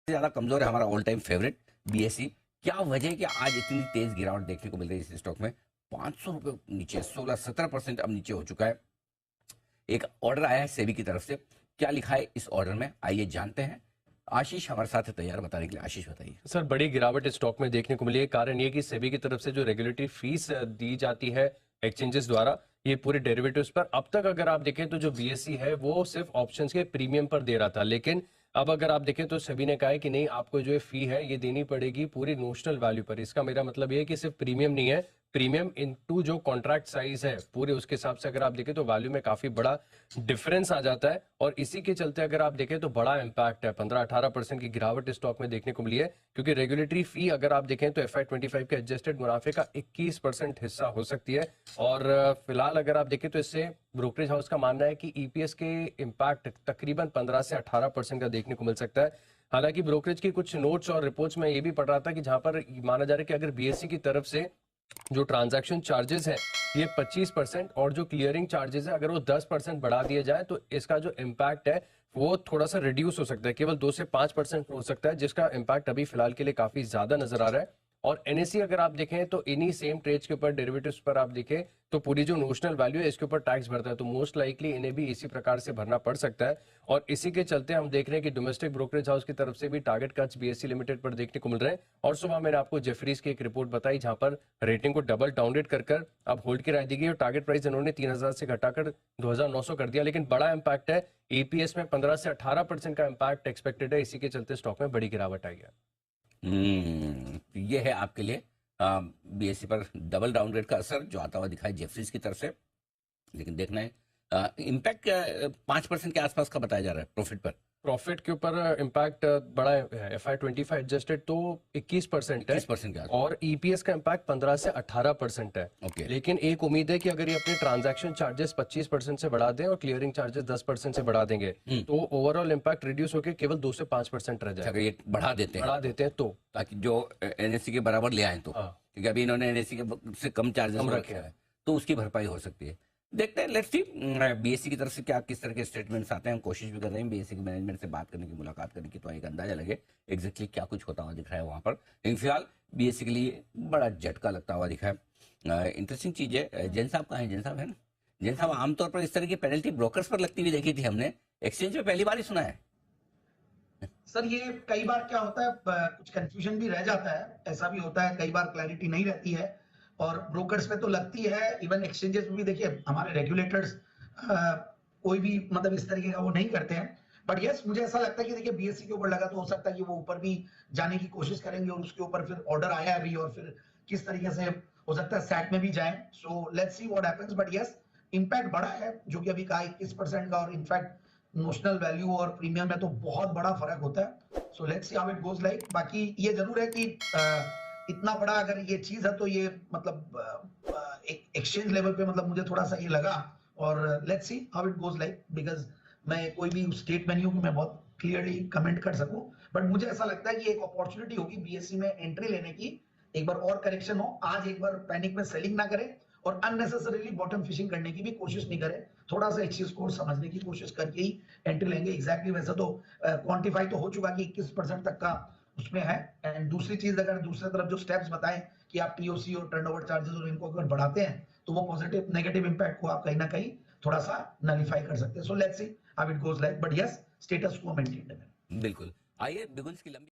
ज्यादा कमजोर है हमारा ऑल टाइम फेवरेट बीएसई। क्या वजह है कि आज इतनी तेज गिरावट देखने को मिल रही है इस स्टॉक में? 500 रुपए नीचे, 16-17% अब नीचे हो चुका है। एक ऑर्डर आया है सेबी की तरफ से, क्या लिखा है इस ऑर्डर में आइए जानते हैं। आशीष हमारे साथ है तैयार बताने के लिए। आशीष बताइए सर, बड़ी गिरावट स्टॉक में देखने को मिली है। कारण ये कि सेबी की तरफ से जो रेगुलेटरी फीस दी जाती है एक्सचेंजेस द्वारा, ये पूरे डेरिवेटिव्स पर, अब तक अगर आप देखें तो जो बीएसई है वो सिर्फ ऑप्शंस के प्रीमियम पर दे रहा था, लेकिन अब अगर आप देखें तो सेबी ने कहा है कि नहीं, आपको जो फी है ये देनी पड़ेगी पूरी नोशनल वैल्यू पर। इसका मेरा मतलब ये है कि सिर्फ प्रीमियम नहीं है, प्रीमियम इनटू जो कॉन्ट्रैक्ट साइज है पूरे, उसके हिसाब से अगर आप देखें तो वैल्यू में काफी बड़ा डिफरेंस आ जाता है। और इसी के चलते अगर आप देखें तो बड़ा इंपैक्ट है, 15-18% की गिरावट स्टॉक में देखने को मिली है। क्योंकि रेगुलेटरी फी अगर आप देखें तो FY25 के एडजस्टेड मुनाफे का 21% हिस्सा हो सकती है। और फिलहाल अगर आप देखें तो इससे ब्रोकरेज हाउस का मानना है कि ईपीएस के इम्पैक्ट तकरीबन 15 से 18% का देखने को मिल सकता है। हालांकि ब्रोकरेज की कुछ नोट्स और रिपोर्ट्स में ये भी पढ़ रहा था कि जहां पर माना जा रहा है कि अगर बीएसई की तरफ से जो ट्रांजैक्शन चार्जेस है ये 25% और जो क्लियरिंग चार्जेस है अगर वो 10% बढ़ा दिए जाए तो इसका जो इम्पैक्ट है वो थोड़ा सा रिड्यूस हो सकता है, केवल 2 से 5% हो सकता है, जिसका इम्पैक्ट अभी फिलहाल के लिए काफी ज्यादा नजर आ रहा है। और एनएसई अगर आप देखें तो इन्हीं सेम ट्रेड्स के ऊपर, डेरिवेटिव्स पर आप देखें तो पूरी जो नोशनल वैल्यू है इसके ऊपर टैक्स भरता है, तो मोस्ट लाइकली इन्हें भी इसी प्रकार से भरना पड़ सकता है। और इसी के चलते हम देख रहे हैं कि डोमेस्टिक ब्रोकरेज हाउस की तरफ से भी टारगेट कट्स बीएसई लिमिटेड पर देखने को मिल रहे हैं। और सुबह मैंने आपको जेफरीज की एक रिपोर्ट बताई जहां पर रेटिंग को डबल डाउनग्रेड कर अब होल्ड की राय दी गई और टारगेट प्राइस इन्होंने 3000 से घटाकर 2900 कर दिया। लेकिन बड़ा इंपैक्ट है, ईपीएस में 15 से 18% का इंपैक्ट एक्सपेक्टेड है, इसी के चलते स्टॉक में बड़ी गिरावट आई है। ये है आपके लिए बीएसई पर डबल डाउनग्रेड का असर जो आता हुआ दिखाई जेफरीज की तरफ से। लेकिन देखना है इम्पैक्ट 5% के आसपास का बताया जा रहा है प्रॉफिट पर। प्रॉफिट के ऊपर इम्पैक्ट बड़ा है, FY25 एडजस्टेड तो 21% है 21% के आसपास। और ईपीएस का इम्पैक्ट 15 से 18% है। ओके। लेकिन एक उम्मीद है कि अगर ये अपने ट्रांजैक्शन चार्जेस 25% से बढ़ा दें और क्लियरिंग चार्जेस 10% से बढ़ा देंगे तो ओवरऑल इम्पैक्ट रिड्यूस होकर केवल 2 से 5% रह अगर जाएगा। ये बढ़ा देते हैं तो ताकि जो एनएससी के बराबर ले आए तो, हाँ, क्योंकि अभी इन्होंने एनएससी के से कम चार्जेस कम रखे रखे हैं तो उसकी भरपाई हो सकती है। देखते हैं, लेट्स सी बीएससी की तरफ से क्या किस तरह के स्टेटमेंट्स आते हैं। हम कोशिश भी कर रहे हैं बीएससी के मैनेजमेंट से बात करने की, मुलाकात करने की, तो एक अंदाजा लगे एग्जैक्टली क्या कुछ होता हुआ दिख रहा है वहां पर। लेकिन फिलहाल बीएससी के लिए बड़ा झटका लगता हुआ दिखा है। इंटरेस्टिंग चीज है। जैन साहब कहाँ है? जैन साहब है ना? जैन साहब, आमतौर पर इस तरह की पेनल्टी ब्रोकर्स पर लगती हुई देखी थी हमने, एक्सचेंज में पहली बार ही सुना है। सर ये कई बार क्या होता है, कुछ कंफ्यूजन भी रह जाता है, ऐसा भी होता है, कई बार क्लैरिटी नहीं रहती है और ब्रोकर्स पे तो लगती है। इवन एक्सचेंजेस में भी देखिए हमारे रेगुलेटर्स कोई भी मतलब इस तरीके का वो नहीं करते हैं। बट यस, मुझे ऐसा लगता है कि देखिए बीएससी के ऊपर लगा तो हो सकता है कि वो ऊपर भी जाने की कोशिश करेंगे और उसके ऊपर फिर ऑर्डर आया अभी और फिर किस तरीके से हो सकता है सैट में भी जाए। So let's see what happens. But yes, impact बड़ा है जो कि अभी कहा 21% का, और इनफैक्ट नोशनल वैल्यू और प्रीमियम में तो बहुत बड़ा फर्क होता है। So let's see how it goes like. बाकी ये जरूर है कि इतना बड़ा अगर ये चीज है तो ये मतलब एक एक्सचेंज लेवल पे मतलब मुझे थोड़ा सा ये लगा। और let's see how it goes like, because मैं कोई भी स्टेट में नहीं हूं कि मैं बहुत क्लियरली कमेंट कर सकूं। बट मुझे ऐसा लगता है कि एक अपॉर्चुनिटी होगी बीएससी में एंट्री लेने की, एक बार और करेक्शन हो, आज एक बार पैनिक में सेलिंग ना करें और अननेसेसरीली बॉटम फिशिंग करने की भी कोशिश नहीं करें। थोड़ा सा इस चीज को समझने की कोशिश करके ही एंट्री लेंगे। एग्जैक्टली वैसे तो क्वांटिफाई तो हो चुका कि 21% तक का उसमें है। एंड दूसरी चीज, अगर दूसरी तरफ जो स्टेप्स बताएं कि आप टीओसी और टर्नओवर चार्जेस और इनको अगर बढ़ाते हैं तो वो पॉजिटिव नेगेटिव इंपैक्ट को आप कहीं ना कहीं थोड़ा सा नलीफाई कर सकते हैं। So let's see how it goes like. But yes, status को मेंटेन है। बिल्कुल। आइए बिगुल्स की लंबी